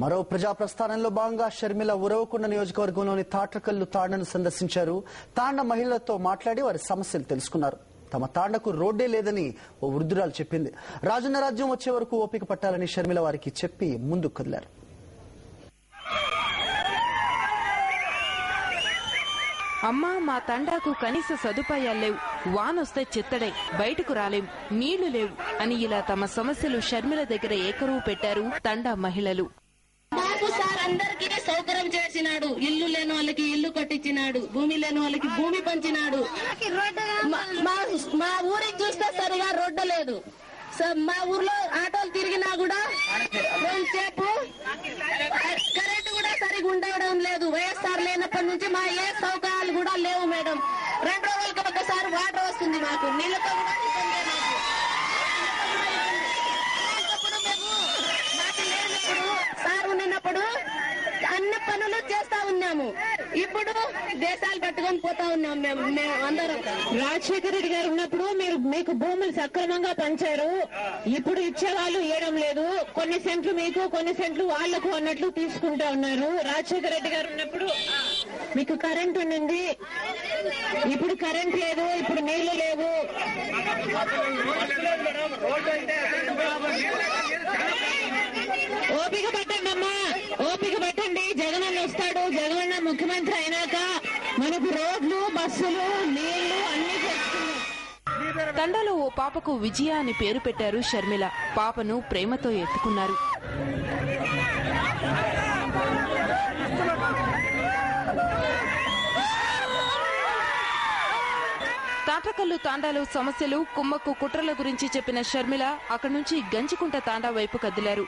మరో ప్రజా ప్రస్థానంలో భాగంగా షర్మిల ఉరవకొండ నియోజకవర్గంలోని తాట్రకల్లు తాండను సందర్శించారు. తాండ మహిళలతో మాట్లాడి వారి సమస్యలు తెలుసుకున్నారు. తమ తాండకు రోడ్డే లేదని ఓ వృద్ధురాలు చెప్పింది. రాజన్న రాజ్యం వచ్చే వరకు ఓపిక పట్టాలని షర్మిల వారికి చెప్పి ముందుకు కదిలారు. అమ్మా, మా తండాకు కనీస సదుపాయాలు లేవు, వానొస్తే చిత్తడే, బయటకు రాలేం, నీళ్లు లేవు అని ఇలా తమ సమస్యలు షర్మిల దగ్గర ఏకరువు పెట్టారు తండా మహిళలు. మాకు సార్ అందరికీ సౌకర్యం చేసినాడు. ఇల్లు లేని వాళ్ళకి ఇల్లు కట్టించినాడు, భూమి లేని వాళ్ళకి భూమి పంచినాడు. మా ఊరికి చూస్తే సరిగా రోడ్డు లేదు. మా ఊర్లో ఆటోలు తిరిగినా కూడా కొంచెంసేపు కరెంటు కూడా సరిగా ఉండడం లేదు. వైఎస్ఆర్ లేనప్పటి నుంచి మా ఏ సౌకర్యాలు కూడా లేవు మేడం. 2 రోజులకి ఒకసారి వాటర్ వస్తుంది. మాకు నీళ్ళతో కూడా సార్ ఉన్నప్పుడు అన్ని పనులు చేస్తా ఉన్నాము. ఇప్పుడు దేశాలు కట్టుకొని పోతా ఉన్నాం మేము అందరం. రాజశేఖర రెడ్డి గారు ఉన్నప్పుడు మీకు భూములు సక్రమంగా పంచారు. ఇప్పుడు ఇచ్చేవాళ్ళు ఇవ్వడం లేదు. కొన్ని సెంట్లు మీకు, కొన్ని సెంట్లు వాళ్లకు అన్నట్లు తీసుకుంటా ఉన్నారు. రాజశేఖర రెడ్డి గారు ఉన్నప్పుడు మీకు కరెంట్ ఉండింది, ఇప్పుడు కరెంట్ లేదు, ఇప్పుడు నీళ్లు లేవు. ఓపిక పట్టండి అమ్మా, ఓపిక పట్టండి. జగనన్న వస్తాడు. జగనన్న ముఖ్యమంత్రి అయినాక మనకు రోడ్లు, బస్సులు, నీళ్లు అన్ని చేస్తున్నారు. తండాలో ఓ పాపకు విజయ అని పేరు పెట్టారు షర్మిల. పాపను ప్రేమతో ఎత్తుకున్నారు. తాట్రకల్లు తాండాలో సమస్యలు, కుమ్మక్కు కుట్రల గురించి చెప్పిన షర్మిల అక్కడి నుంచి గంజికుంట తాండా వైపు కదిలారు.